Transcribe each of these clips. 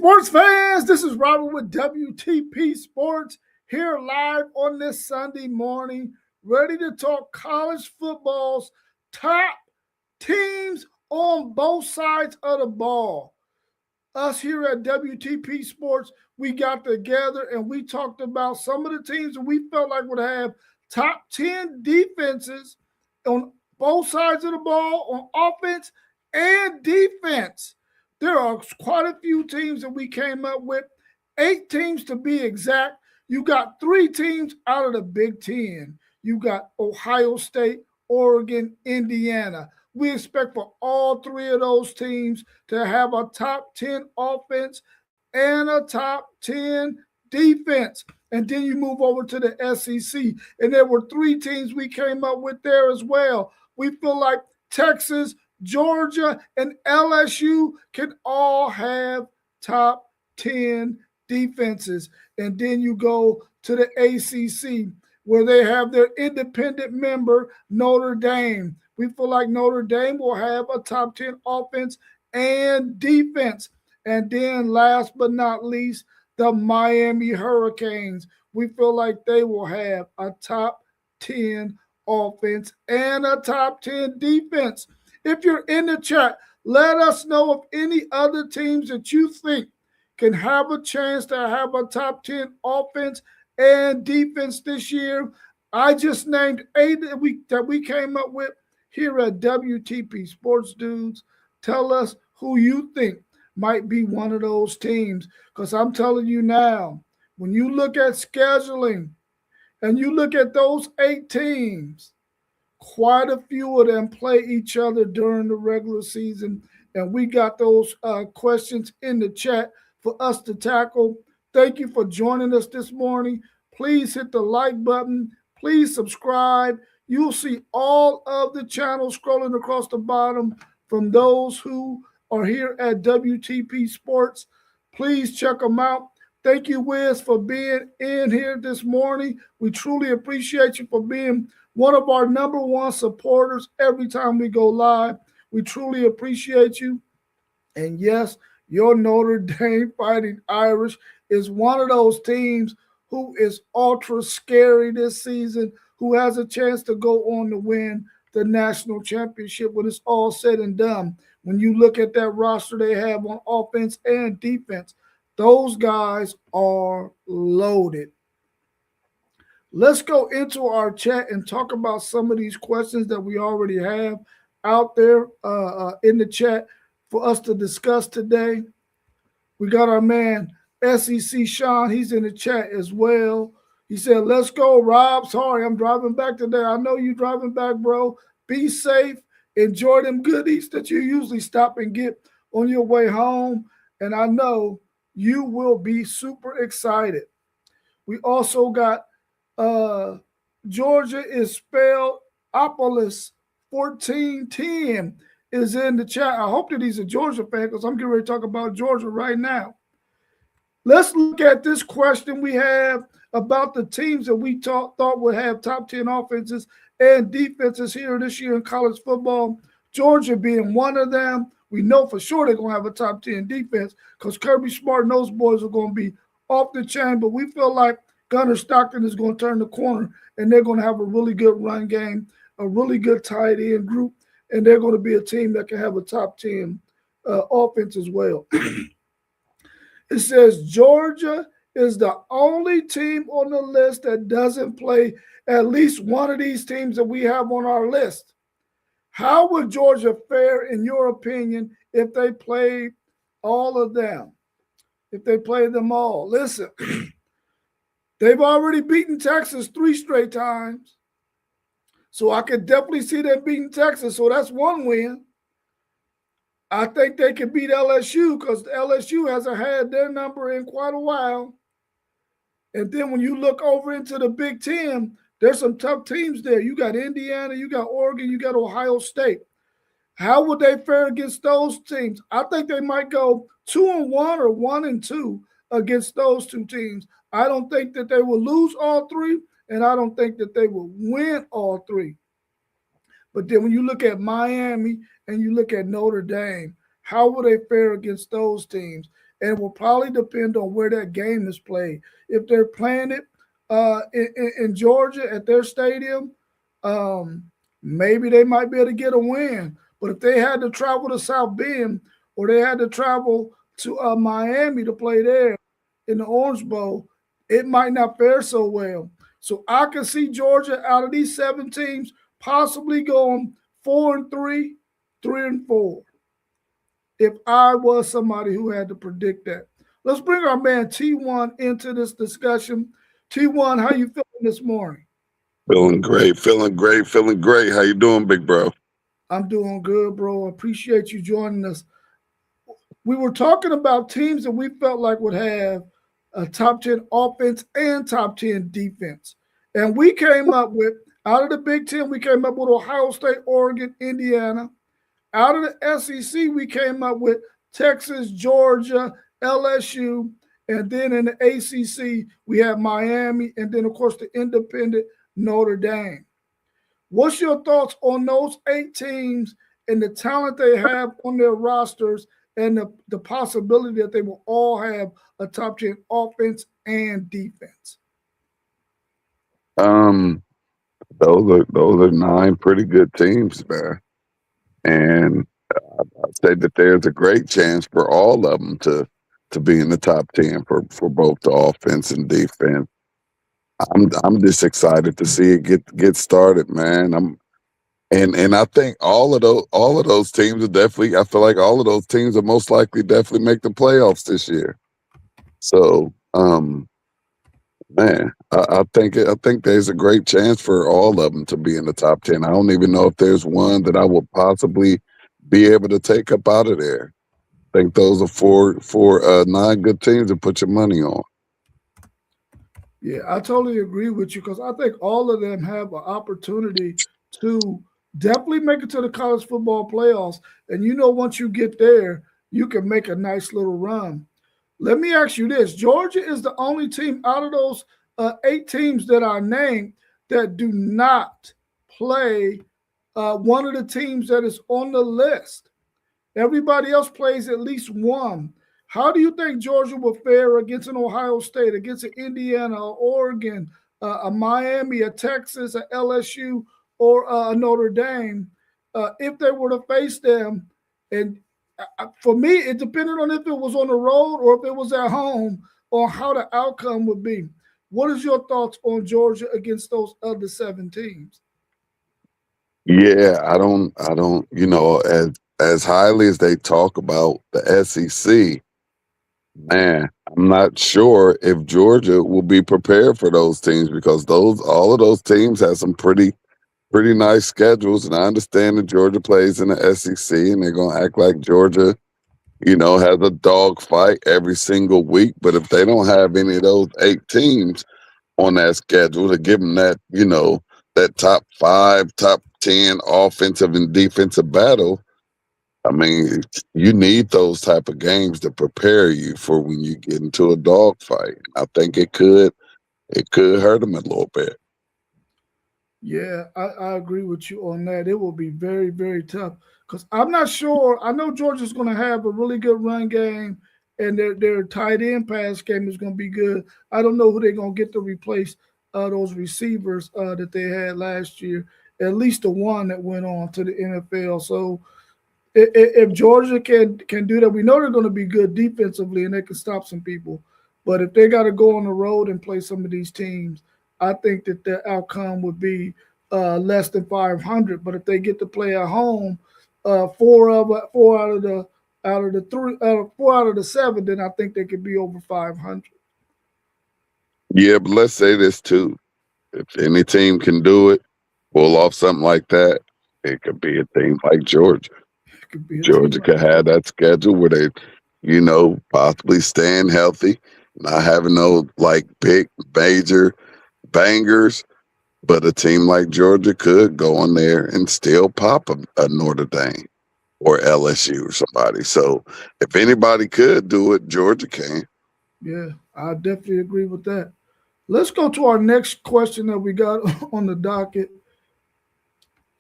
Sports fans, this is Robert with WTP Sports here live on this Sunday morning, ready to talk college football's top teams on both sides of the ball. Us here at WTP Sports, we got together and we talked about some of the teams that we felt like would have top 10 defenses on both sides of the ball on offense and defense. There are quite a few teams that we came up with, 8 teams to be exact. You got 3 teams out of the Big Ten. You got Ohio State, Oregon, Indiana. We expect for all 3 of those teams to have a top 10 offense and a top 10 defense. And then you move over to the SEC. And there were 3 teams we came up with there as well. We feel like Texas, Georgia, and LSU can all have top 10 defenses. And then you go to the ACC where they have their independent member, Notre Dame. We feel like Notre Dame will have a top 10 offense and defense. And then last but not least, the Miami Hurricanes. We feel like they will have a top 10 offense and a top 10 defense. If you're in the chat, let us know of any other teams that you think can have a chance to have a top 10 offense and defense this year. I just named 8 that we came up with here at WTP Sports Dudes. Tell us who you think might be one of those teams. Because I'm telling you now, when you look at scheduling and you look at those 8 teams, quite a few of them play each other during the regular season. And we got those questions in the chat for us to tackle. Thank you for joining us this morning. Please hit the like button. Please subscribe. You'll see all of the channels scrolling across the bottom from those who are here at WTP Sports. Please check them out. Thank you, Wiz, for being in here this morning. We truly appreciate you for being one of our number 1 supporters every time we go live. We truly appreciate you. And yes, your Notre Dame Fighting Irish is one of those teams who is ultra scary this season, who has a chance to go on to win the national championship when it's all said and done. When you look at that roster they have on offense and defense, those guys are loaded. Let's go into our chat and talk about some of these questions that we already have out there in the chat for us to discuss today. We got our man, SEC Sean. He's in the chat as well. He said, let's go, Rob. Sorry, I'm driving back today. I know you're driving back, bro. Be safe. Enjoy them goodies that you usually stop and get on your way home. And I know you will be super excited. We also got Georgia is spelled Opolis 1410 is in the chat. I hope that he's a Georgia fan because I'm getting ready to talk about Georgia right now. Let's look at this question we have about the teams that we thought would have top 10 offenses and defenses here this year in college football. Georgia being one of them. We know for sure they're going to have a top 10 defense because Kirby Smart and those boys are going to be off the chain, but we feel like Gunnar Stockton is going to turn the corner, and they're going to have a really good run game, a really good tight end group, and they're going to be a team that can have a top 10 offense as well. It says Georgia is the only team on the list that doesn't play at least one of these teams that we have on our list. How would Georgia fare, in your opinion, if they played all of them? If they played them all? Listen. They've already beaten Texas 3 straight times. So I could definitely see them beating Texas. So that's one win. I think they can beat LSU because LSU hasn't had their number in quite a while. And then when you look over into the Big Ten, there's some tough teams there. You got Indiana, you got Oregon, you got Ohio State. How would they fare against those teams? I think they might go 2-1 or 1-2 against those 2 teams. I don't think that they will lose all 3, and I don't think that they will win all 3. But then when you look at Miami and you look at Notre Dame, how will they fare against those teams? and it will probably depend on where that game is played. If they're playing it in Georgia at their stadium, maybe they might be able to get a win. But if they had to travel to South Bend or they had to travel to Miami to play there in the Orange Bowl, it might not fare so well. So I can see Georgia out of these 7 teams possibly going 4-3, 3-4. If I was somebody who had to predict that. Let's bring our man T1 into this discussion. T1, how you feeling this morning? Feeling great, feeling great, feeling great. How you doing, big bro? I'm doing good, bro. Appreciate you joining us. We were talking about teams that we felt like would have a top 10 offense and top 10 defense. And we came up with, out of the Big Ten, we came up with Ohio State, Oregon, Indiana. Out of the SEC, we came up with Texas, Georgia, LSU, and then in the ACC, we have Miami, and then, of course, the independent Notre Dame. What's your thoughts on those 8 teams and the talent they have on their rosters and the possibility that they will all have a top 10 offense and defense? Those are 9 pretty good teams, man. And I'd say that there's a great chance for all of them to be in the top 10 for both the offense and defense. I'm just excited to see it get started, man. And I think all of those teams are definitely. I feel like all of those teams are most likely definitely make the playoffs this year. So, man, I think there's a great chance for all of them to be in the top 10. I don't even know if there's one that I would possibly be able to take up out of there. I think those are four 9 good teams to put your money on. Yeah, I totally agree with you because I think all of them have an opportunity to definitely make it to the college football playoffs. And once you get there, you can make a nice little run. Let me ask you this. Georgia is the only team out of those 8 teams that I named that do not play one of the teams that is on the list. Everybody else plays at least one. How do you think Georgia will fare against an Ohio State, against an Indiana, a Oregon, a Miami, a Texas, a LSU, or a Notre Dame if they were to face them? And for me, it depended on if it was on the road or if it was at home or how the outcome would be. What is your thoughts on Georgia against those other 7 teams? Yeah, I don't, as highly as they talk about the SEC, man, I'm not sure if Georgia will be prepared for those teams because all of those teams have some pretty nice schedules. And I understand that Georgia plays in the SEC and they're gonna act like Georgia, has a dog fight every single week. But if they don't have any of those 8 teams on that schedule to give them that, that top 5, top 10 offensive and defensive battle, I mean, you need those type of games to prepare you for when you get into a dogfight. I think it could hurt them a little bit. Yeah, I agree with you on that. It will be very, very tough because I'm not sure. I know Georgia's going to have a really good run game, and their tight end pass game is going to be good. I don't know who they're going to get to replace those receivers that they had last year. At least the one that went on to the NFL. So if Georgia can do that, we know they're going to be good defensively and they can stop some people. But if they got to go on the road and play some of these teams, I think that the outcome would be less than 500. But if they get to play at home, 4 out of the 7, then I think they could be over 500. Yeah, but let's say this too: if any team can do it, pull off something like that, it could be a team like Georgia. Georgia could have that schedule where they, possibly staying healthy, not having no like big major bangers, but a team like Georgia could go on there and still pop a Notre Dame or LSU or somebody. So if anybody could do it, Georgia can. Yeah, I definitely agree with that. Let's go to our next question that we got on the docket.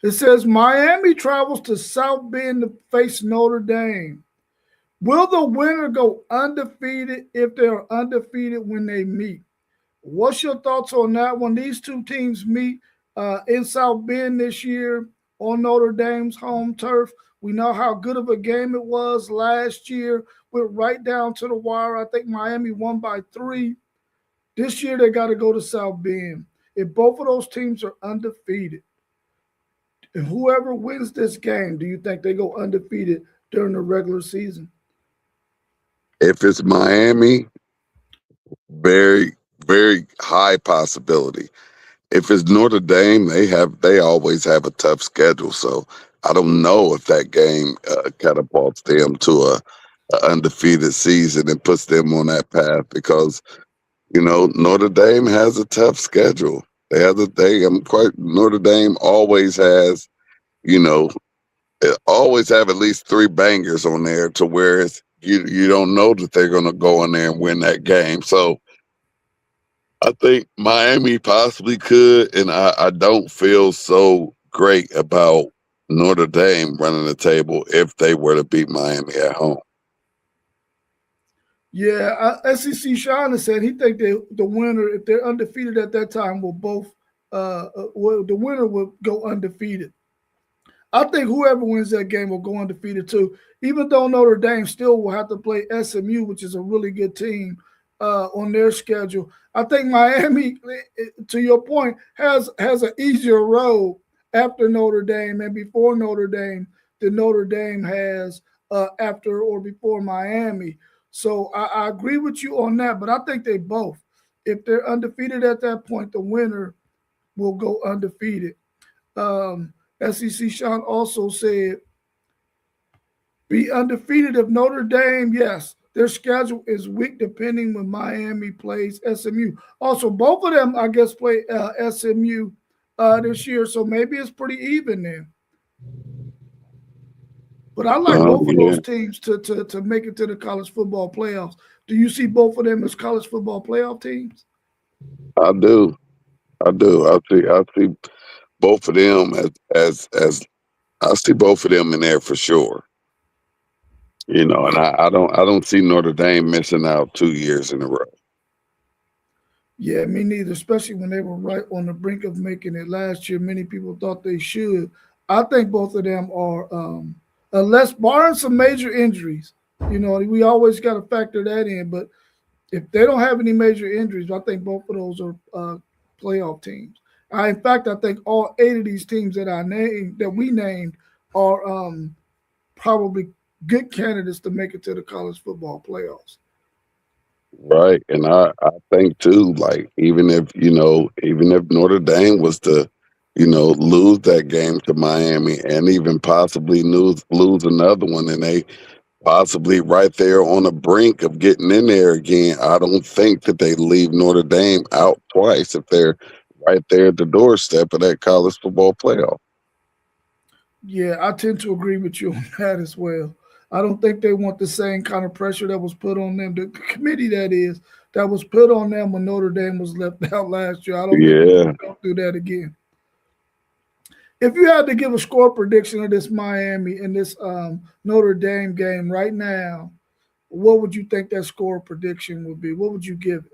It says Miami travels to South Bend to face Notre Dame. Will the winner go undefeated if they're undefeated when they meet? What's your thoughts on that one? These two teams meet in South Bend this year on Notre Dame's home turf. We know how good of a game it was last year. Went right down to the wire. I think Miami won by 3. This year they got to go to South Bend. If both of those teams are undefeated, and whoever wins this game, do you think they go undefeated during the regular season? If it's Miami, very, very high possibility. If it's Notre Dame, they always have a tough schedule. So I don't know if that game catapults them to a undefeated season and puts them on that path because Notre Dame has a tough schedule. Notre Dame always has always have at least 3 bangers on there to where you don't know that they're going to go in there and win that game. So I think Miami possibly could, and I don't feel so great about Notre Dame running the table if they were to beat Miami at home. Yeah, SEC Sean has said he think the winner, if they're undefeated at that time, will both the winner will go undefeated. I think whoever wins that game will go undefeated too. Even though Notre Dame still will have to play SMU, which is a really good team on their schedule. I think Miami, to your point, has an easier road after Notre Dame and before Notre Dame than Notre Dame has after or before Miami. So I agree with you on that, but I think they both. If they're undefeated at that point, the winner will go undefeated. SEC Sean also said, be undefeated if Notre Dame, yes, their schedule is weak depending when Miami plays SMU. Also, both of them, I guess, play SMU this year, so maybe it's pretty even there. But I like both of those teams to make it to the college football playoffs. Do you see both of them as college football playoff teams? I do. I see both of them as I see both of them in there for sure. And I don't see Notre Dame missing out 2 years in a row. Yeah, me neither, especially when they were right on the brink of making it last year. Many people thought they should. I think both of them are, unless barring some major injuries, we always got to factor that in. But if they don't have any major injuries, I think both of those are playoff teams. In fact, I think all 8 of these teams that we named are probably good candidates to make it to the college football playoffs. Right. And I think too, like even if Notre Dame was to, lose that game to Miami and even possibly lose another one and they possibly right there on the brink of getting in there again, I don't think that they leave Notre Dame out twice if they're right there at the doorstep of that college football playoff. Yeah, I tend to agree with you on that as well. I don't think they want the same kind of pressure that was put on them, the committee that was put on them when Notre Dame was left out last year. I don't think they're going to go through that again. If you had to give a score prediction of this Miami and this Notre Dame game right now, what would you think that score prediction would be? What would you give it?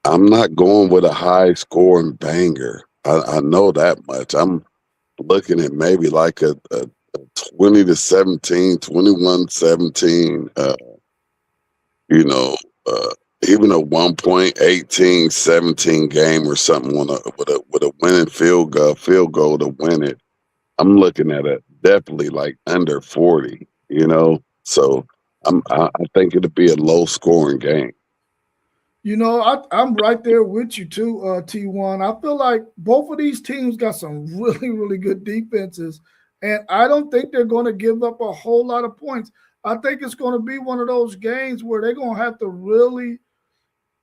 I'm not going with a high scoring banger. I know that much. I'm looking at maybe like a 20-17, 21-17, even a 1.18-17 game or something with a winning field goal to win it. I'm looking at it definitely like under 40, So I think it'll be a low scoring game. I'm right there with you too, T1. I feel like both of these teams got some really, really good defenses, and I don't think they're going to give up a whole lot of points. I think it's going to be one of those games where they're going to have to really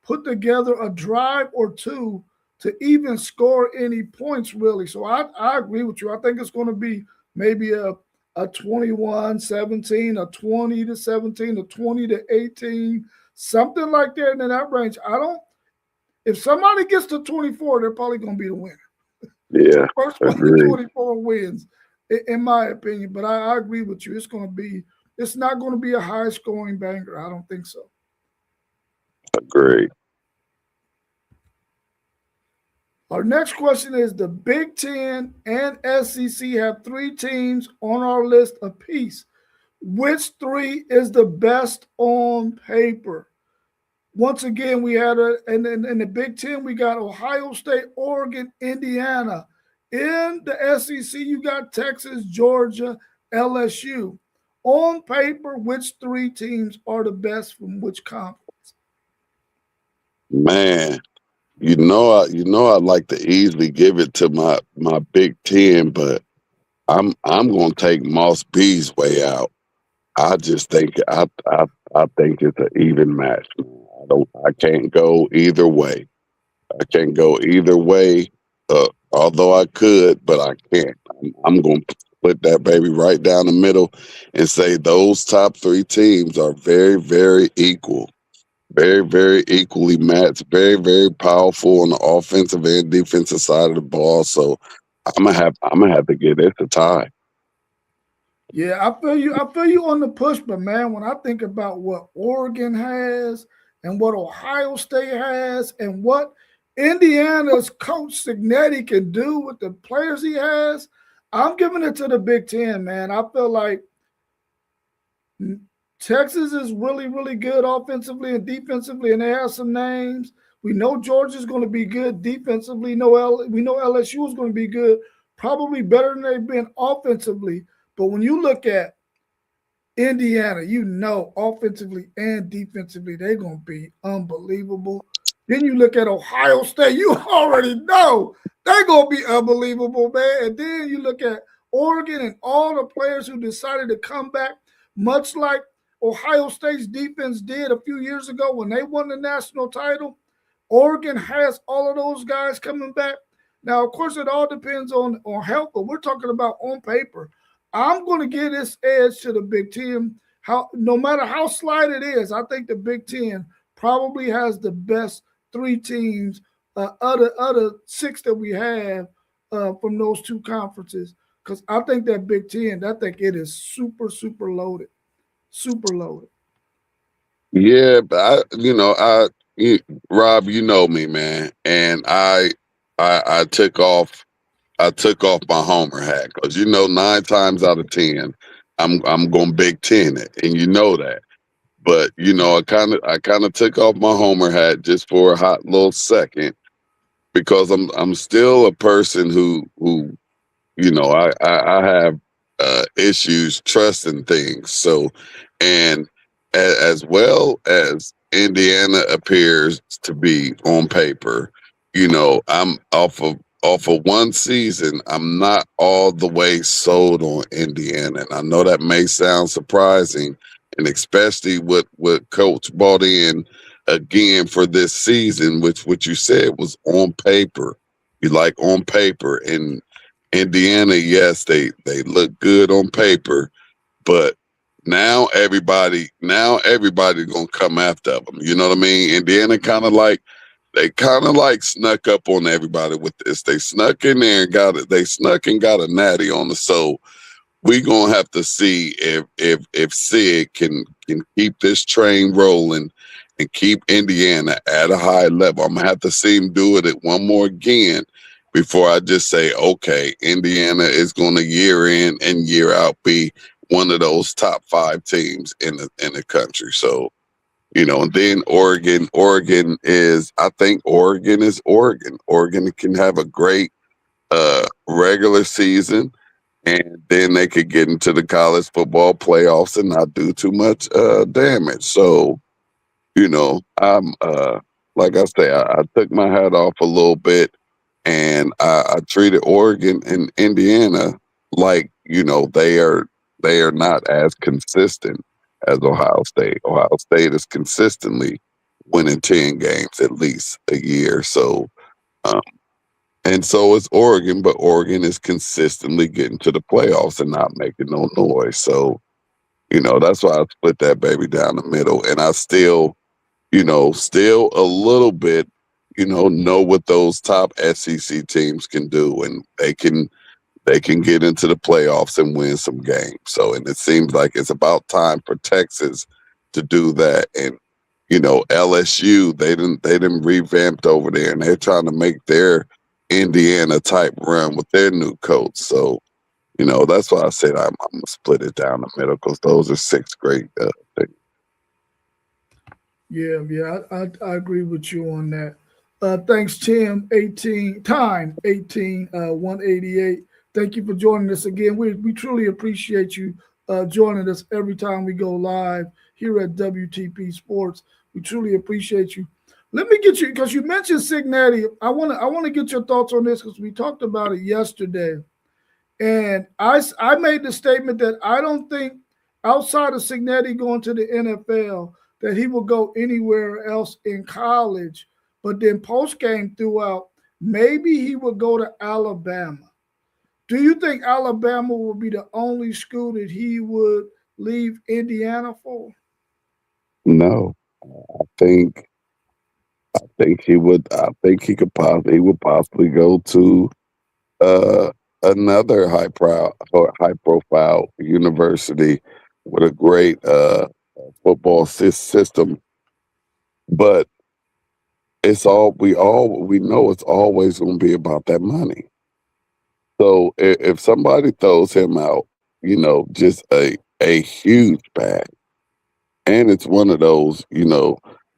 put together a drive or two to even score any points, really. So I agree with you. I think it's going to be maybe a 21-17, a 20-17, a 20-18, something like that in that range. If somebody gets to 24, they're probably going to be the winner. Yeah. First one to 24 wins, in my opinion. But I agree with you. It's going to be it's not going to be a high scoring banger. I don't think so. Agreed. Our next question is the Big Ten and SEC have 3 teams on our list apiece. Which 3 is the best on paper? Once again, we had in the Big Ten, we got Ohio State, Oregon, Indiana. In the SEC, you got Texas, Georgia, LSU. On paper, which 3 teams are the best from which conference? Man, I'd like to easily give it to my Big Ten, but I'm gonna take Moss B's way out. I just think I think it's an even match. I can't go either way. I can't go either way. Although I could, but I can't. I'm going to put that baby right down the middle and say those top 3 teams are very, very equal, very, very equally matched, very, very powerful on the offensive and defensive side of the ball. So I'm gonna have to get it a tie. Yeah, I feel you. I feel you on the push, but man, when I think about what Oregon has and what Ohio State has and what Indiana's coach Signetti can do with the players he has, I'm giving it to the Big Ten, man. I feel like Texas is really, really good offensively and defensively, and they have some names. We know Georgia's going to be good defensively. We know LSU is going to be good, probably better than they've been offensively. But when you look at Indiana, you know offensively and defensively, they're going to be unbelievable. Then you look at Ohio State, you already know they're going to be unbelievable, man. And then you look at Oregon and all the players who decided to come back, much like Ohio State's defense did a few years ago when they won the national title. Oregon has all of those guys coming back. Now, of course, it all depends on health, but we're talking about on paper. I'm going to give this edge to the Big Ten. No matter how slight it is, I think the Big Ten probably has the best 3 teams, other 6 that we have from those 2 conferences. Because I think that Big Ten, I think it is super, super loaded. Super loaded. Yeah, but Rob, you know me, man, and I took off my homer hat because 9 times out of 10, I'm going Big Ten it, and you know that. But I kind of took off my homer hat just for a hot little second because I'm still a person who I have issues trusting things. So, and as well as Indiana appears to be on paper, I'm off of one season. I'm not all the way sold on Indiana, and I know that may sound surprising, and especially with Coach bought in again for this season, which what you said was on paper. You like on paper, and Indiana, yes, they look good on paper, but now everybody's gonna come after them. You know what I mean? Indiana they kind of like snuck up on everybody with this. They snuck in there and got a natty on the so we gonna have to see if Sid can keep this train rolling and keep Indiana at a high level. I'm gonna have to see him do it at one more again before I just say, okay, Indiana is gonna year in and year out be one of those top 5 teams in the country. So, and then Oregon is Oregon. Oregon can have a great regular season, and then they could get into the college football playoffs and not do too much damage. So, I'm like I say, I took my hat off a little bit, and I treated Oregon and Indiana like they are not as consistent as Ohio State. Ohio State is consistently winning 10 games at least a year. So, and so is Oregon, but Oregon is consistently getting to the playoffs and not making no noise. So, that's why I split that baby down the middle. And I still a little bit, know what those top SEC teams can do. And they can get into the playoffs and win some games. So, and it seems like it's about time for Texas to do that. And LSU, they didn't revamped over there, and they're trying to make their Indiana type run with their new coach. So, that's why I said I'm gonna split it down the middle, because those are six great things. Yeah, I agree with you on that. Thanks, Tim. 18 188. Thank you for joining us again. We truly appreciate you joining us every time we go live here at WTP Sports. We truly appreciate you. Let me get you, because you mentioned Cincinnati. I want to get your thoughts on this, because we talked about it yesterday. And I made the statement that I don't think, outside of Cincinnati going to the NFL, that he will go anywhere else in college. But then post game threw out, maybe he will go to Alabama. Do you think Alabama will be the only school that he would leave Indiana for? No, think I think he would. I think he would possibly go to uh, another high profile university with a great football system. But we know it's always going to be about that money. So if somebody throws him out, just a huge bag, and it's one of those,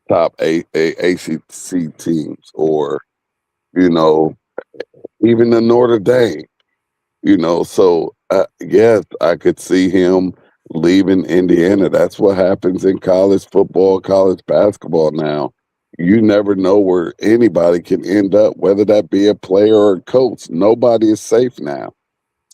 top ACC teams, or you know even the Notre Dame. So yes, I could see him leaving Indiana. That's what happens in college football, college basketball now. You never know where anybody can end up, whether that be a player or a coach. Nobody is safe now.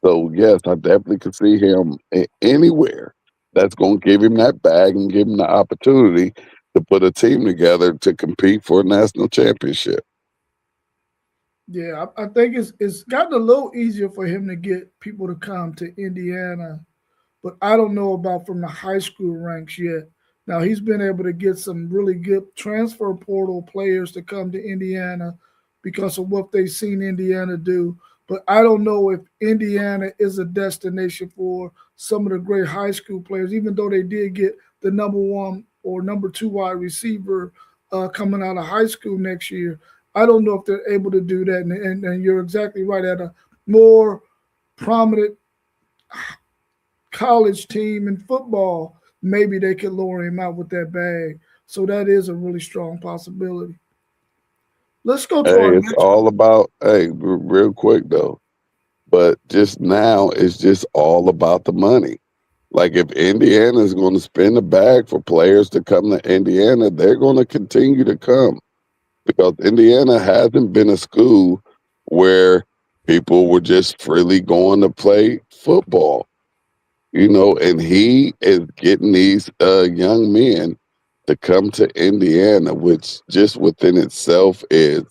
So yes, I definitely could see him anywhere that's going to give him that bag and give him the opportunity to put a team together to compete for a national championship. Yeah, I think it's gotten a little easier for him to get people to come to Indiana, but I don't know about from the high school ranks yet. Now he's been able to get some really good transfer portal players to come to Indiana because of what they've seen Indiana do. But I don't know if Indiana is a destination for some of the great high school players, even though they did get the number one or number two wide receiver coming out of high school next year. I don't know if they're able to do that. And you're exactly right. At a more prominent college team in football, maybe they could lower him out with that bag. So that is a really strong possibility. Let's go to Hey, our it's next. all about, real quick though, but just now it's just all about the money. Like if Indiana is going to spend a bag for players to come to Indiana, they're going to continue to come, because Indiana hasn't been a school where people were just freely going to play football, and he is getting these young men to come to Indiana, which just within itself is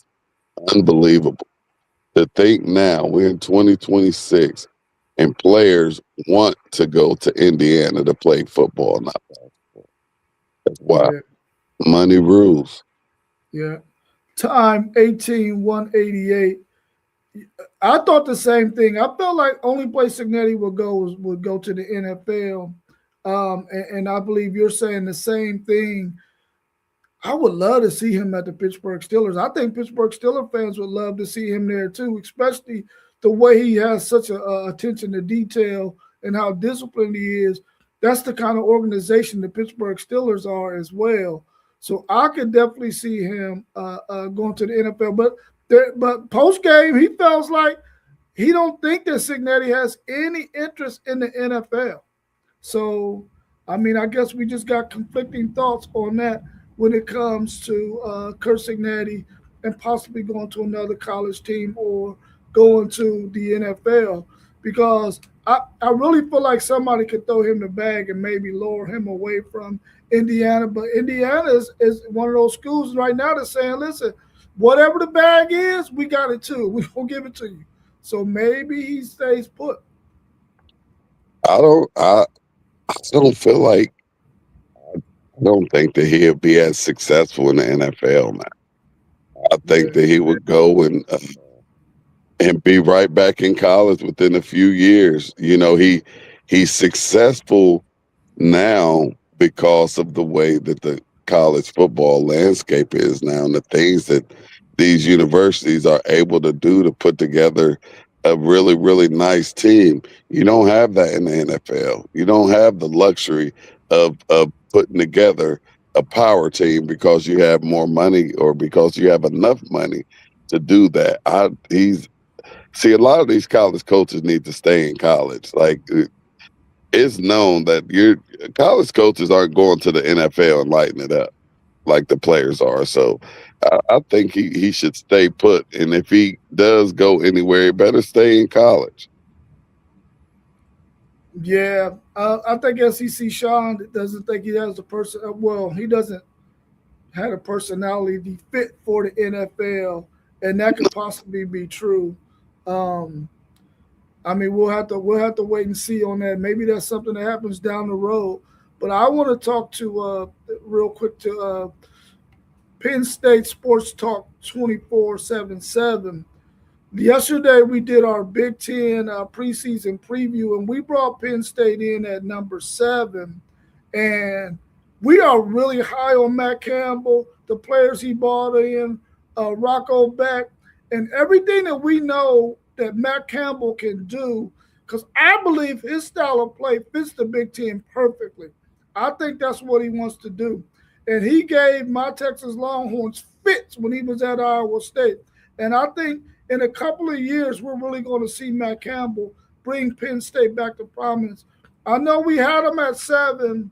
unbelievable. To think now we're in 2026 and players want to go to Indiana to play football. Not that's why Yeah, money rules. yeah. Time 18 188. I thought the same thing. I felt like only place Signetti would go to the NFL. And I believe you're saying the same thing. I would love to see him at the Pittsburgh Steelers. I think Pittsburgh Steelers fans would love to see him there too, especially the way he has such a attention to detail and how disciplined he is. That's the kind of organization the Pittsburgh Steelers are as well. So I could definitely see him going to the NFL. But post game, he feels like he don't think that Signetti has any interest in the NFL. So, I mean, I guess we just got conflicting thoughts on that when it comes to Kurt Cincinnati and possibly going to another college team or going to the NFL, because I really feel like somebody could throw him the bag and maybe lower him away from Indiana. But Indiana is one of those schools right now that's saying, listen, whatever the bag is, we got it too. We will give it to you. So maybe he stays put. I don't. I don't feel like. I don't think that he'll be as successful in the NFL now. I think Yeah. that he would go and and be right back in college within a few years. He's successful now because of the way that the college football landscape is now and the things that these universities are able to do to put together a really, really nice team. You don't have that in the NFL. You don't have the luxury of putting together a power team because you have more money or because you have enough money to do that. He's See, a lot of these college coaches need to stay in college. Like, it's known that your college coaches aren't going to the NFL and lighting it up like the players are. So I think he should stay put. And if he does go anywhere, he better stay in college. Yeah, I think SEC Sean doesn't think he has the person. Well, he doesn't have a personality fit for the NFL, and that could possibly be true. Um, I mean, we'll have to wait and see on that. Maybe that's something that happens down the road. But I want to talk to real quick to Penn State Sports Talk 24/7. Yesterday we did our Big Ten preseason preview, and we brought Penn State in at number 7, and we are really high on Matt Campbell, the players he brought in, Rocco Beck, and everything that we know that Matt Campbell can do. Because I believe his style of play fits the Big Ten perfectly. I think that's what he wants to do, and he gave my Texas Longhorns fits when he was at Iowa State, and I think in a couple of years, we're really going to see Matt Campbell bring Penn State back to prominence. I know we had him at 7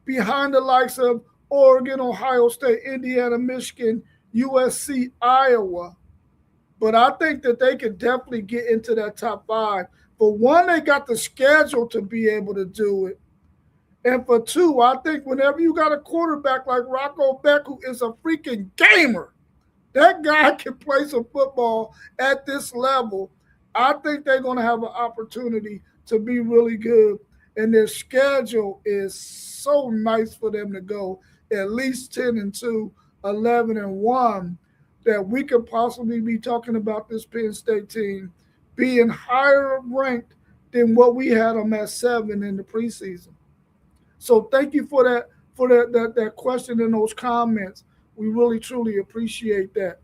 behind the likes of Oregon, Ohio State, Indiana, Michigan, USC, Iowa. But I think that they could definitely get into that top 5. For one, they got the schedule to be able to do it. And for two, I think whenever you got a quarterback like Rocco Beck, who is a freaking gamer, that guy can play some football at this level. I think they're going to have an opportunity to be really good. And their schedule is so nice for them to go at least 10-2, 11-1, that we could possibly be talking about this Penn State team being higher ranked than what we had them at 7 in the preseason. So thank you for that question and those comments. We really, truly appreciate that.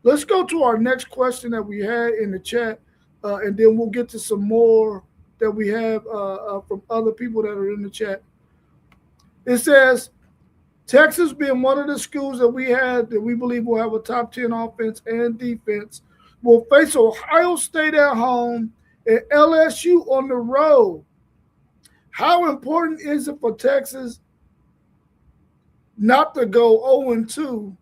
Let's go to our next question that we had in the chat, and then we'll get to some more that we have from other people that are in the chat. It says, Texas being one of the schools that we had that we believe will have a top 10 offense and defense, will face Ohio State at home and LSU on the road. How important is it for Texas not to go 0-2,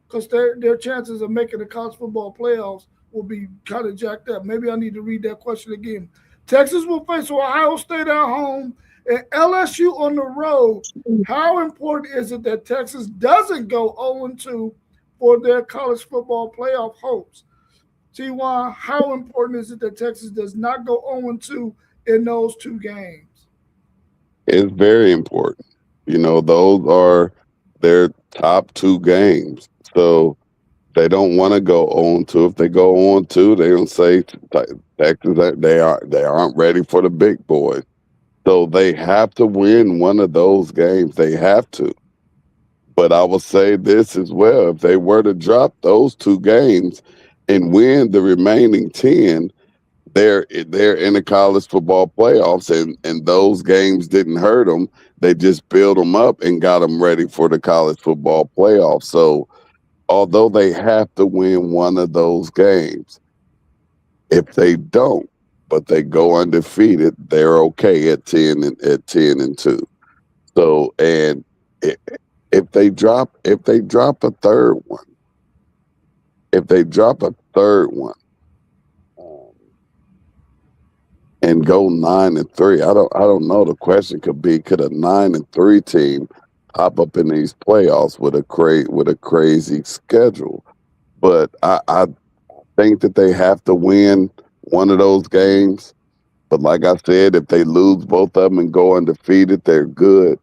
because their chances of making the college football playoffs will be kind of jacked up? Maybe I need to read that question again. Texas will face Ohio State at home and LSU on the road. How important is it that Texas doesn't go 0-2 for their college football playoff hopes? T1, how important is it that Texas does not go 0-2 in those 2 games? It's very important. Those are their top 2 games. So they don't want to go 0-2. If they go 0-2, they don't say Texas that they aren't ready for the big boys. So they have to win one of those games. They have to. But I will say this as well: if they were to drop those 2 games and win the remaining 10, they're in the college football playoffs, and those games didn't hurt them. They just built them up and got them ready for the college football playoffs. So although they have to win one of those games, if they don't, but they go undefeated, they're okay at 10-2. So, and if they drop a third one, and go 9-3. I don't know. The question could be, could a 9-3 team pop up in these playoffs with a crazy schedule? But I think that they have to win one of those games. But like I said, if they lose both of them and go undefeated, they're good.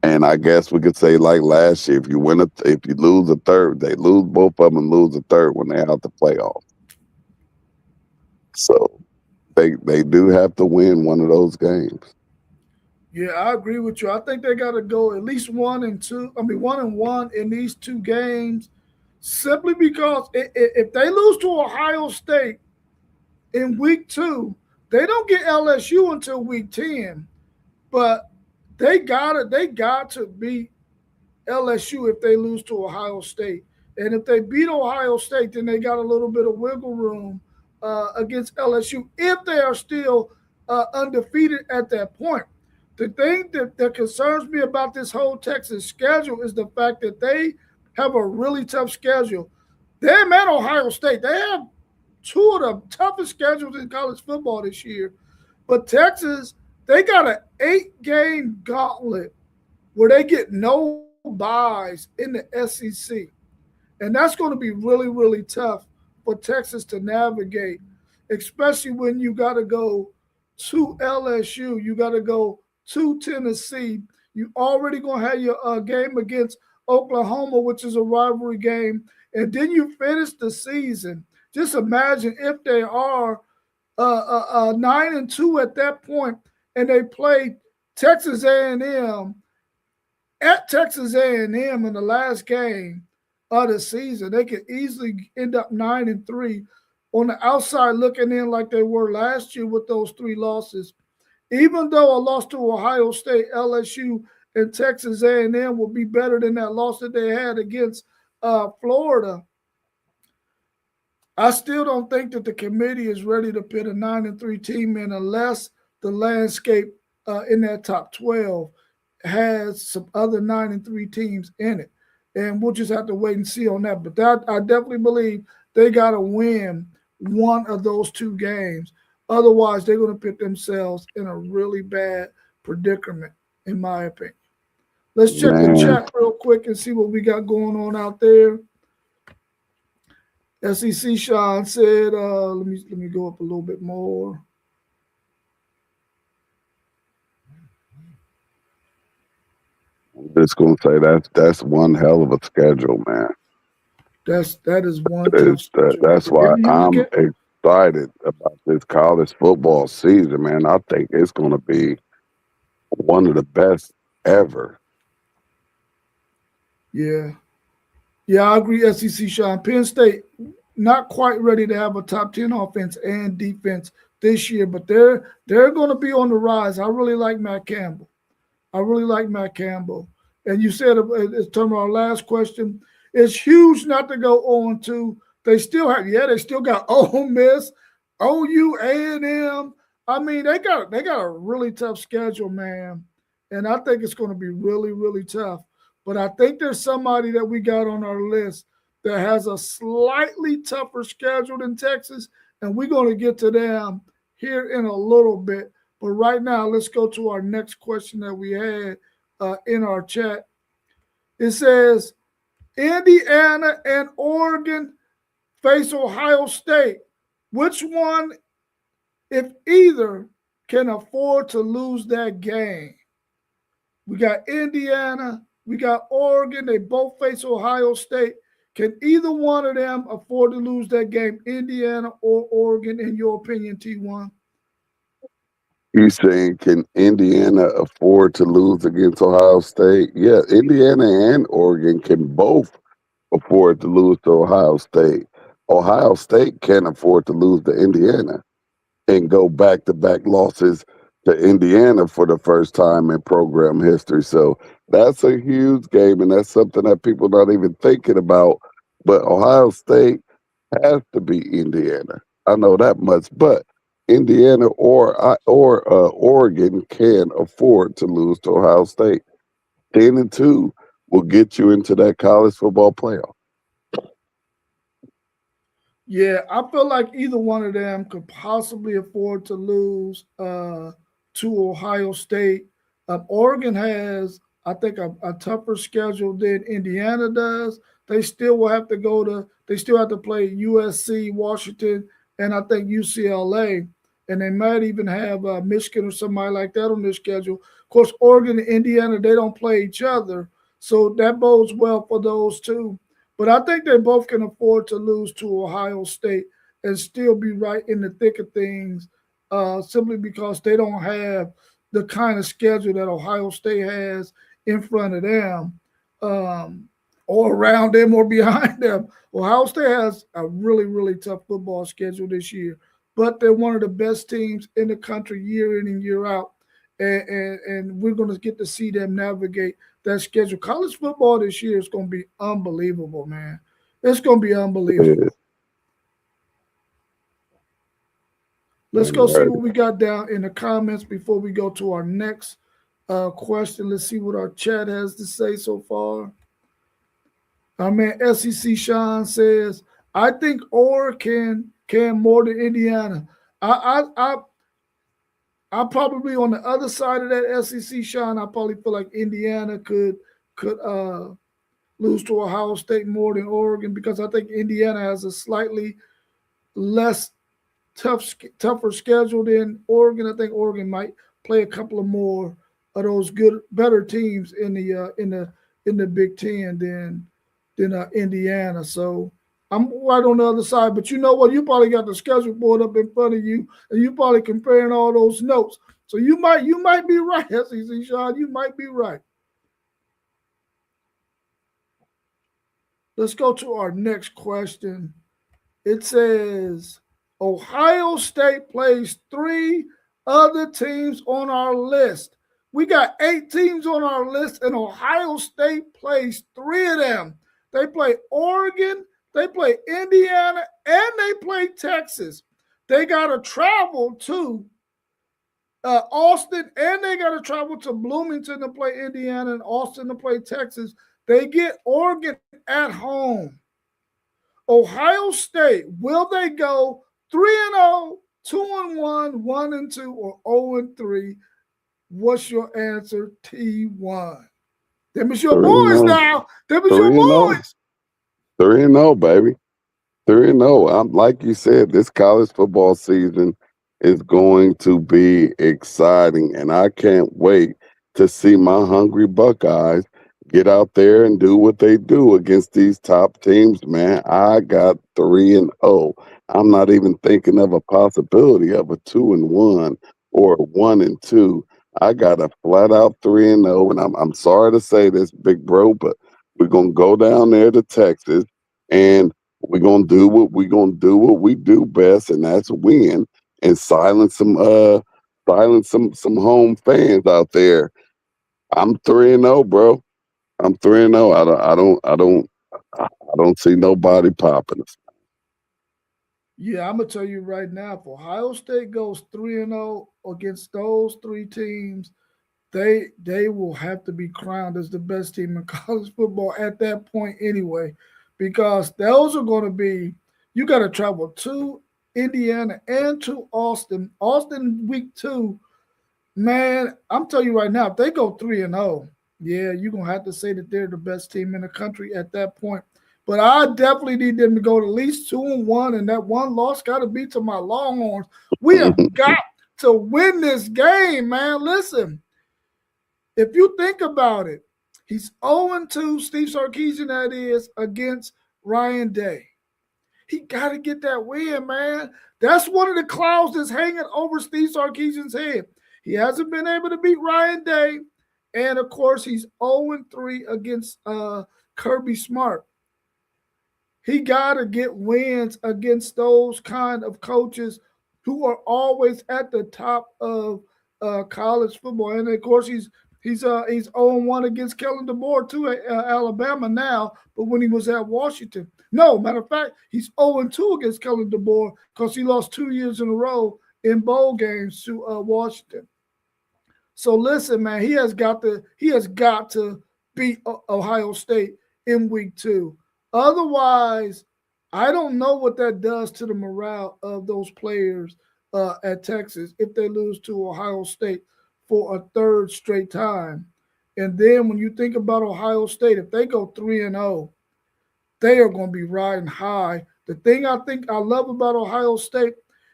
And I guess we could say like last year, if you lose a third, they lose both of them and lose a third when they're out the playoffs. So they do have to win one of those games. Yeah, I agree with you. I think they got to go at least 1-2. I mean, 1-1 in these two games, simply because if they lose to Ohio State in week 2, they don't get LSU until week 10. But they got to beat LSU if they lose to Ohio State. And if they beat Ohio State, then they got a little bit of wiggle room against LSU if they are still undefeated at that point. The thing that concerns me about this whole Texas schedule is the fact that they have a really tough schedule. Them and Ohio State, they have two of the toughest schedules in college football this year. But Texas, they got an 8-game gauntlet where they get no buys in the SEC. And that's going to be really, really tough for Texas to navigate, especially when you got to go to LSU, you got to go to Tennessee. You already going to have your game against Oklahoma, which is a rivalry game. And then you finish the season. Just imagine if they are 9-2 at that point, and they play Texas A&M at Texas A&M in the last game of the season. They could easily end up 9-3 on the outside looking in like they were last year with those 3 losses. Even though a loss to Ohio State, LSU, and Texas A&M will be better than that loss that they had against Florida, I still don't think that the committee is ready to put a 9-3 team in unless the landscape in that top 12 has some other 9-3 teams in it. And we'll just have to wait and see on that. But that I definitely believe they got to win one of those 2 games. Otherwise, they're going to put themselves in a really bad predicament, in my opinion. Let's check the chat real quick and see what we got going on out there. SEC Sean said, let me go up a little bit more. I'm just gonna say that's one hell of a schedule, man. That is one tough schedule. That's why I'm excited about this college football season, man. I think it's gonna be one of the best ever. Yeah, I agree. SEC Sean, Penn State not quite ready to have a top 10 offense and defense this year, but they're going to be on the rise. I really like Matt Campbell. And you said, it's term of our last question, it's huge not to go 0-2. They still got Ole Miss, OU, A&M. I mean, they got a really tough schedule, man. And I think it's going to be really, really tough. But I think there's somebody that we got on our list that has a slightly tougher schedule than Texas, and we're going to get to them here in a little bit. But right now, let's go to our next question that we had in our chat. It says, Indiana and Oregon face Ohio State. Which one, if either, can afford to lose that game? We got Indiana, we got Oregon. They both face Ohio State. Can either one of them afford to lose that game, Indiana or Oregon, in your opinion, T1? You saying, can Indiana afford to lose against Ohio State? Yeah, Indiana and Oregon can both afford to lose to Ohio State. Ohio State can't afford to lose to Indiana and go back-to-back losses to Indiana for the first time in program history. So that's a huge game, and that's something that people not even thinking about. But Ohio State has to beat Indiana. I know that much. But Indiana or Oregon can afford to lose to Ohio State. 10-2 will get you into that college football playoff. Yeah, I feel like either one of them could possibly afford to lose to Ohio State. Oregon has, I think, a tougher schedule than Indiana does. They still have to play USC, Washington, and I think UCLA. and they might even have Michigan or somebody like that on their schedule. Of course, Oregon and Indiana, they don't play each other, so that bodes well for those two. But I think they both can afford to lose to Ohio State and still be right in the thick of things, simply because they don't have the kind of schedule that Ohio State has in front of them, or around them or behind them. Ohio State has a really, really tough football schedule this year, but they're one of the best teams in the country year in and year out. And we're going to get to see them navigate that schedule. College football this year is going to be unbelievable, man. It's going to be unbelievable. Let's go see what we got down in the comments before we go to our next question. Let's see what our chat has to say so far. Our man SEC Sean says, I think Oregon can more than Indiana. I'm probably on the other side of that SEC, Sean. I probably feel like Indiana could lose to Ohio State more than Oregon, because I think Indiana has a slightly less tougher schedule than Oregon. I think Oregon might play a couple of more of those better teams in the Big Ten than Indiana. So I'm right on the other side. But you know what? You probably got the schedule board up in front of you, and you probably comparing all those notes. So you might be right, SEC Sean. You might be right. Let's go to our next question. It says, Ohio State plays 3 other teams on our list. We got 8 teams on our list, and Ohio State plays 3 of them. They play Oregon, they play Indiana, and they play Texas. They got to travel to Austin, and they got to travel to Bloomington to play Indiana, and Austin to play Texas. They get Oregon at home. Ohio State, will they go 3-0, 2-1, 1-2, or 0-3? What's your answer, T1? Them is your boys now. Them is your boys. 3-0, baby. 3-0. I'm like you said, this college football season is going to be exciting, and I can't wait to see my hungry Buckeyes get out there and do what they do against these top teams, man. I got 3-0. I'm not even thinking of a possibility of a 2-1 or a 1-2. I got a flat out 3-0, and I'm sorry to say this, big bro, but we're gonna go down there to Texas, and we're gonna do what we do best, and that's win and silence some home fans out there. I'm 3-0, bro. I'm 3-0. I don't see nobody popping us. Yeah, I'm gonna tell you right now, if Ohio State goes 3-0 against those 3 teams, they will have to be crowned as the best team in college football at that point anyway, because those are going to be, you got to travel to Indiana and to Austin. Austin week 2, man, I'm telling you right now, if they go 3-0, yeah, you're going to have to say that they're the best team in the country at that point. But I definitely need them to go to at least 2-1, and that one loss got to be to my Longhorns. We have got to win this game, man. Listen, if you think about it, he's 0-2, Steve Sarkisian, that is, against Ryan Day. He got to get that win, man. That's one of the clouds that's hanging over Steve Sarkisian's head. He hasn't been able to beat Ryan Day, and, of course, he's 0-3 against Kirby Smart. He got to get wins against those kind of coaches who are always at the top of college football. And, of course, he's 0-1 against Kellen DeBoer, too, at Alabama now, but when he was at Washington. No, matter of fact, he's 0-2 against Kellen DeBoer because he lost 2 years in a row in bowl games to Washington. So listen, man, he has got to beat Ohio State in week 2. Otherwise, I don't know what that does to the morale of those players at Texas if they lose to Ohio State for a 3rd straight time. And then when you think about Ohio State, if they go 3-0, they are going to be riding high. The thing I think I love about Ohio State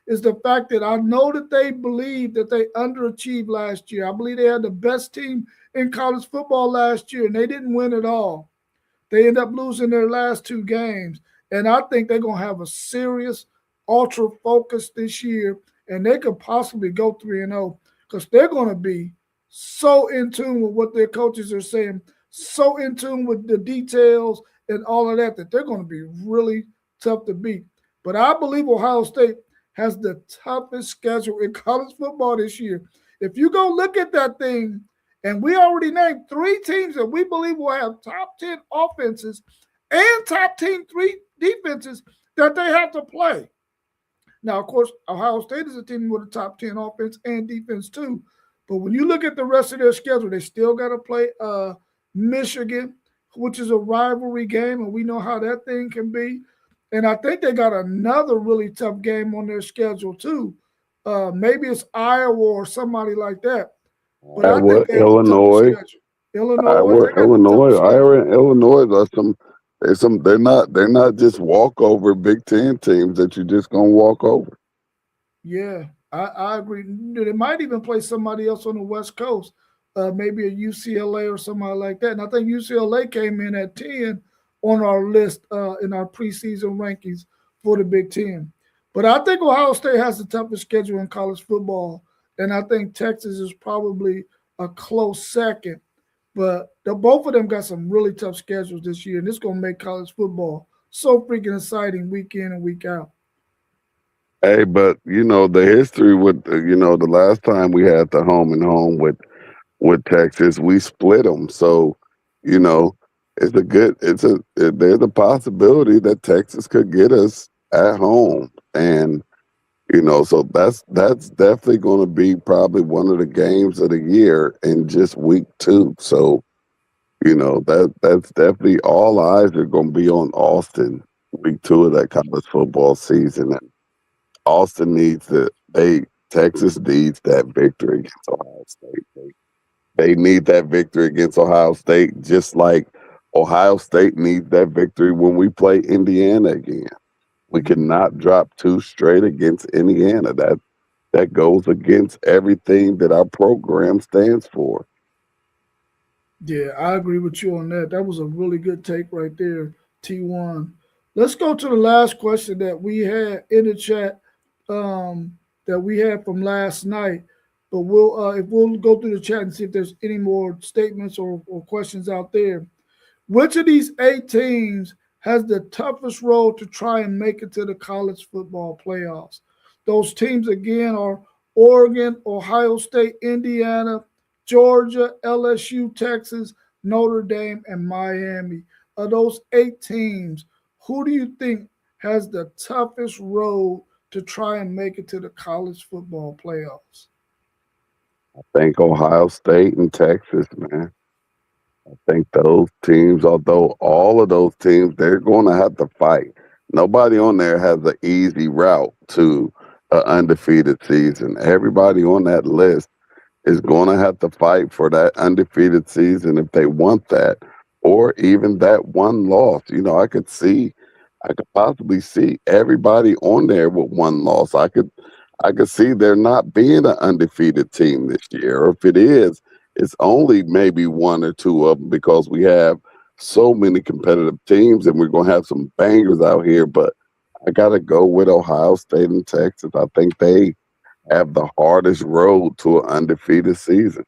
is the fact that I know that they believe that they underachieved last year. I believe they had the best team in college football last year, and they didn't win at all. They end up losing their last two games. And I think they're going to have a serious ultra focus this year, and they could possibly go 3-0 because they're going to be so in tune with what their coaches are saying, so in tune with the details and all of that, that they're going to be really tough to beat. But I believe Ohio State has the toughest schedule in college football this year. If you go look at that thing, and we already named three teams that we believe will have top 10 offenses and top 10 three defenses that they have to play. Now, of course, Ohio State is a team with a top 10 offense and defense too. But when you look at the rest of their schedule, they still got to play Michigan, which is a rivalry game, and we know how that thing can be. And I think they got another really tough game on their schedule too. Maybe it's Iowa or somebody like that. But I think they have the toughest Illinois. schedule. Illinois, Iowa, they got the Illinois, toughest schedule. Iowa, and Illinois are some. They're not just walkover Big Ten teams that you're just gonna walk over. Yeah, I agree. They might even play somebody else on the West Coast, maybe a UCLA or somebody like that. And I think UCLA came in at 10 on our list in our preseason rankings for the Big Ten. But I think Ohio State has the toughest schedule in college football, and I think Texas is probably a close second. But both of them got some really tough schedules this year, and it's going to make college football so freaking exciting week in and week out. Hey, but the history with the last time we had the home and home with Texas, we split them. So, you know, there's a possibility that Texas could get us at home, and so that's definitely going to be probably one of the games of the year in just week 2. So, that's definitely all eyes are going to be on Austin week 2 of that college football season, and Austin Texas needs that victory against Ohio State. They need that victory against Ohio State, just like Ohio State needs that victory when we play Indiana again. We cannot drop 2 straight against Indiana. That goes against everything that our program stands for. Yeah, I agree with you on that. That was a really good take right there, T1. Let's go to the last question that we had in the chat that we had from last night. But we'll go through the chat and see if there's any more statements or questions out there. Which of these 8 teams has the toughest road to try and make it to the college football playoffs? Those teams again are Oregon, Ohio State, Indiana, Georgia, LSU, Texas, Notre Dame, and Miami. Of those 8 teams, who do you think has the toughest road to try and make it to the college football playoffs? I think Ohio State and Texas, man. I think those teams, although all of those teams, they're going to have to fight. Nobody on there has an easy route to an undefeated season. Everybody on that list is going to have to fight for that undefeated season if they want that, or even that one loss. I could possibly see everybody on there with one loss. I could see there not being an undefeated team this year, or if it is, it's only maybe 1 or 2 of them because we have so many competitive teams and we're going to have some bangers out here. But I got to go with Ohio State and Texas. I think they have the hardest road to an undefeated season.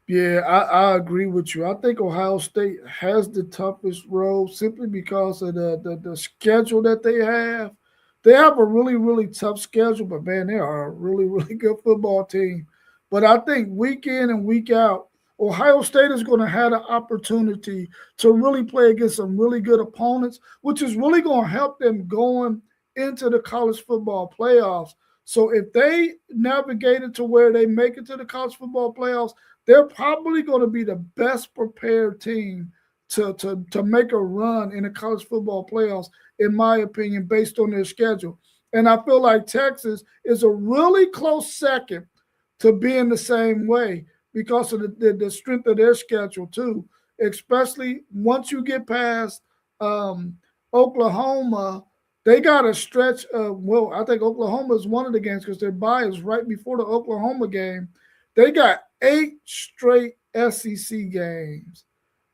Yeah, I agree with you. I think Ohio State has the toughest road simply because of the schedule that they have. They have a really, really tough schedule, but man, they are a really, really good football team. But I think week in and week out, Ohio State is going to have an opportunity to really play against some really good opponents, which is really going to help them going into the college football playoffs. So if they navigate it to where they make it to the college football playoffs, they're probably going to be the best prepared team to make a run in the college football playoffs, in my opinion, based on their schedule. And I feel like Texas is a really close second to being the same way because of the strength of their schedule too, especially once you get past Oklahoma, They got a stretch of, well, I think Oklahoma is one of the games because their bye is right before the Oklahoma game. They got 8 straight SEC games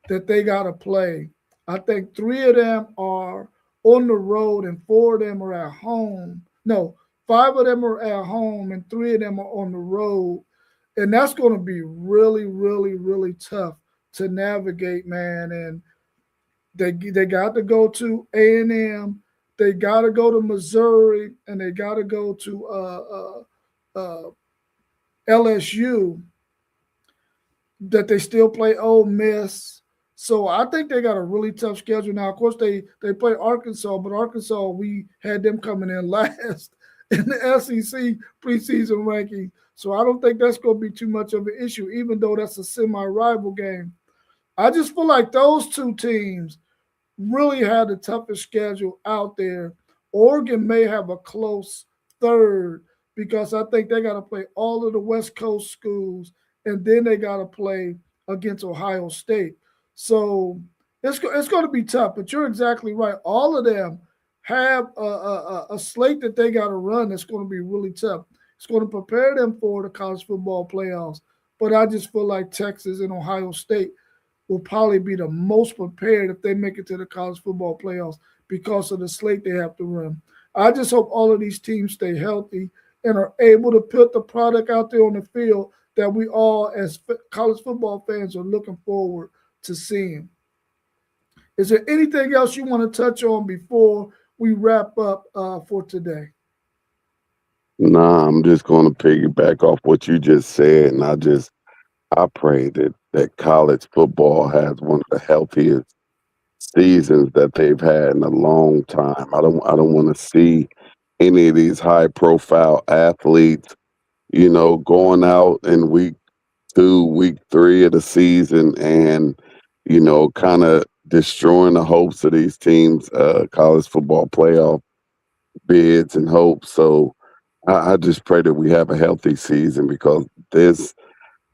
that they got to play. I think 3 of them are on the road and 4 of them are at home. No, 5 of them are at home and 3 of them are on the road. And that's going to be really, really, really tough to navigate, man. And they got to go to A&M, they got to go to Missouri, and they got to go to LSU. That they still play Ole Miss. So I think they got a really tough schedule now. Of course, they play Arkansas, but Arkansas, we had them coming in last in the SEC preseason ranking. So I don't think that's going to be too much of an issue, even though that's a semi-rival game. I just feel like those two teams really had the toughest schedule out there. Oregon may have a close third because I think they got to play all of the West Coast schools and then they got to play against Ohio State. So it's going to be tough, but you're exactly right. All of them have a slate that they got to run that's going to be really tough. It's going to prepare them for the college football playoffs. But I just feel like Texas and Ohio State will probably be the most prepared if they make it to the college football playoffs because of the slate they have to run. I just hope all of these teams stay healthy and are able to put the product out there on the field that we all, as college football fans, are looking forward to seeing. Is there anything else you want to touch on before we wrap up for today? Nah, I'm just going to piggyback off what you just said, and I pray that college football has one of the healthiest seasons that they've had in a long time. I don't want to see any of these high profile athletes, going out in week 2, week 3 of the season and, kind of destroying the hopes of these teams, college football playoff bids and hopes. So I just pray that we have a healthy season because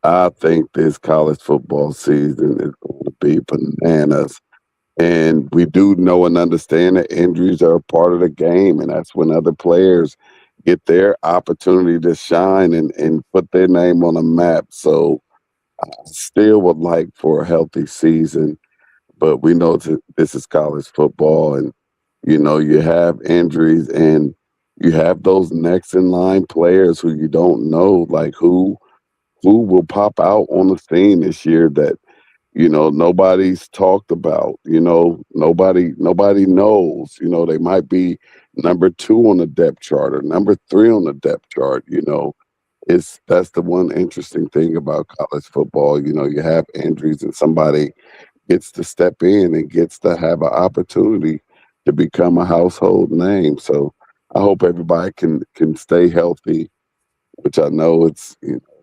I think this college football season is going to be bananas. And we do know and understand that injuries are a part of the game, and that's when other players get their opportunity to shine and put their name on a map. So I still would like for a healthy season, but we know this is college football, and you have injuries, and you have those next in line players who you don't know, like who will pop out on the scene this year that nobody's talked about. Nobody knows. They might be number 2 on the depth chart or number 3 on the depth chart. It's that's the one interesting thing about college football. You have injuries and somebody gets to step in and gets to have an opportunity to become a household name. So I hope everybody can stay healthy, which I know it's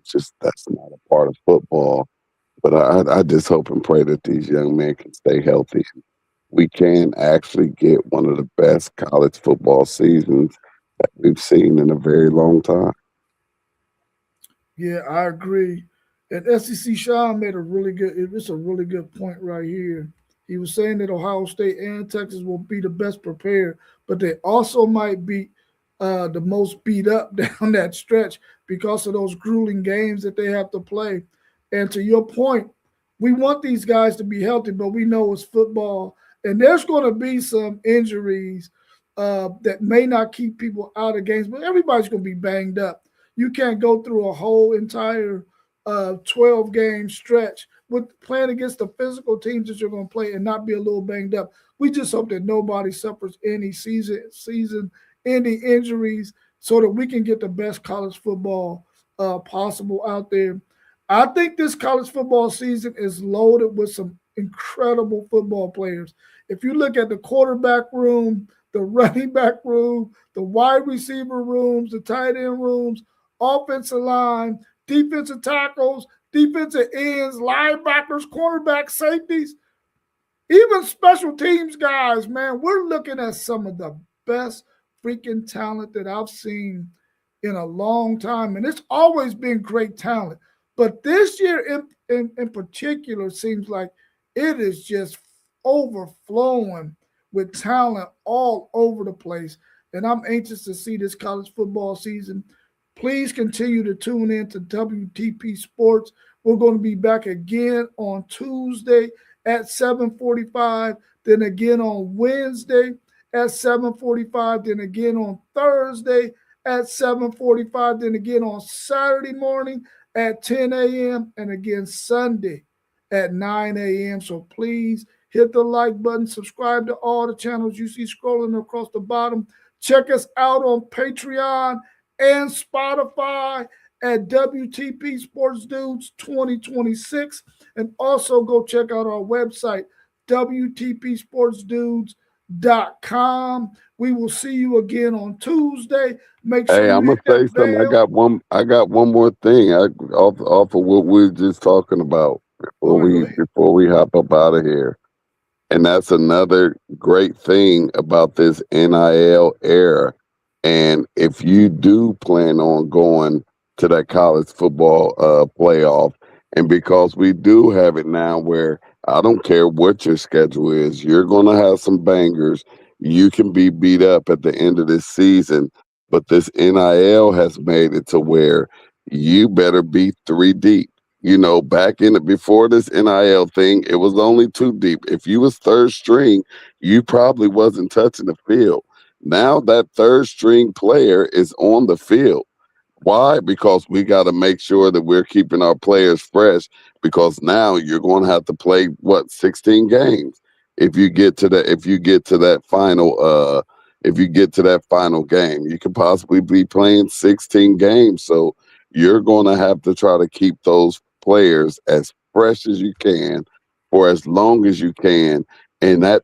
just that's not a part of football. But I just hope and pray that these young men can stay healthy. We can actually get one of the best college football seasons that we've seen in a very long time. Yeah, I agree. And SEC Sean made a really good, it's a really good point right here. He was saying that Ohio State and Texas will be the best prepared, but they also might be the most beat up down that stretch because of those grueling games that they have to play. And to your point, we want these guys to be healthy, but we know it's football, and there's going to be some injuries that may not keep people out of games, but everybody's going to be banged up. You can't go through a whole entire 12 game stretch with playing against the physical teams that you're going to play and not be a little banged up. We just hope that nobody suffers any season ending injuries so that we can get the best college football possible out there. I think this college football season is loaded with some incredible football players. If you look at the quarterback room, the running back room, the wide receiver rooms, the tight end rooms, offensive line, defensive tackles, defensive ends, linebackers, cornerbacks, safeties, even special teams guys, man, we're looking at some of the best freaking talent that I've seen in a long time. And it's always been great talent. But this year in particular seems like it is just overflowing with talent all over the place. And I'm anxious to see this college football season. Please continue to tune in to WTP Sports. We're going to be back again on Tuesday at 7:45, then again on Wednesday at 7:45, then again on Thursday at 7:45, then again on Saturday morning at 10 a.m., and again Sunday at 9 a.m. So please hit the like button, subscribe to all the channels you see scrolling across the bottom. Check us out on Patreon and Spotify at WTP Sports Dudes 2026. And also go check out our website, WTPSportsDudes.com. We will see you again on Tuesday. Make sure I'm gonna say something. I got one more thing. Off of what we were just talking about before we hop up out of here. And that's another great thing about this NIL era. And if you do plan on going to that college football playoff, and because we do have it now where I don't care what your schedule is, you're going to have some bangers. You can be beat up at the end of this season, but this NIL has made it to where you better be 3 deep. You know, back in it before this NIL thing, it was only 2 deep. If you was third string, you probably wasn't touching the field. Now that third string player is on the field. Why? Because we got to make sure that we're keeping our players fresh, because now you're going to have to play 16 games if you get to that final game. You could possibly be playing 16 games. So you're going to have to try to keep those players as fresh as you can for as long as you can. And that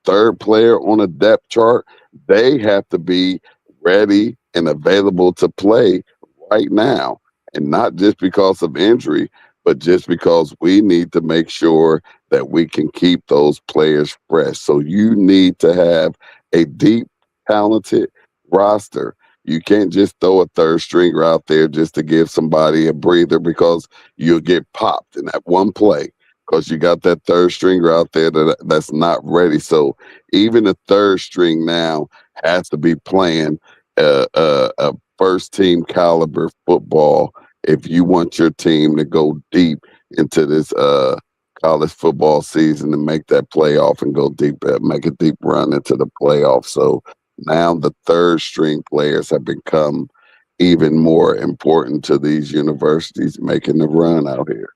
third player on a depth chart, they have to be ready and available to play right now, and not just because of injury, but just because we need to make sure that we can keep those players fresh. So you need to have a deep, talented roster. You can't just throw a third stringer out there just to give somebody a breather, because you'll get popped in that one play because you got that third stringer out there that's not ready. So even a third string now has to be playing a first team caliber football if you want your team to go deep into this college football season and make that playoff and go deep, make a deep run into the playoff. So now the third string players have become even more important to these universities making the run out here.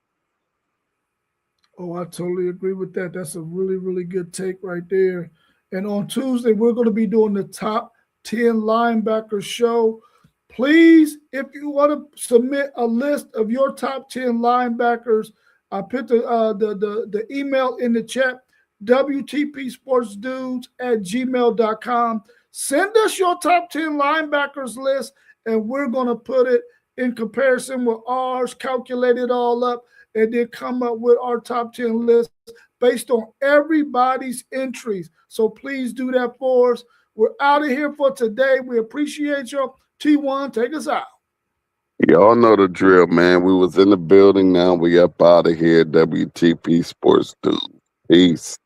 Oh, I totally agree with that. That's a really, really good take right there. And on Tuesday, we're going to be doing the top 10 linebacker show. Please, if you want to submit a list of your top 10 linebackers, I put the email in the chat, WTPSportsDudes@gmail.com. Send us your top 10 linebackers list, and we're going to put it in comparison with ours, calculate it all up, and then come up with our top 10 list based on everybody's entries. So please do that for us. We're out of here for today. We appreciate you. T1, take us out. Y'all know the drill, man. We was in the building. Now we up out of here. WTP Sports Dudes. Peace.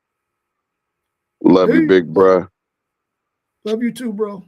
Love you, big bro. Love you too, bro.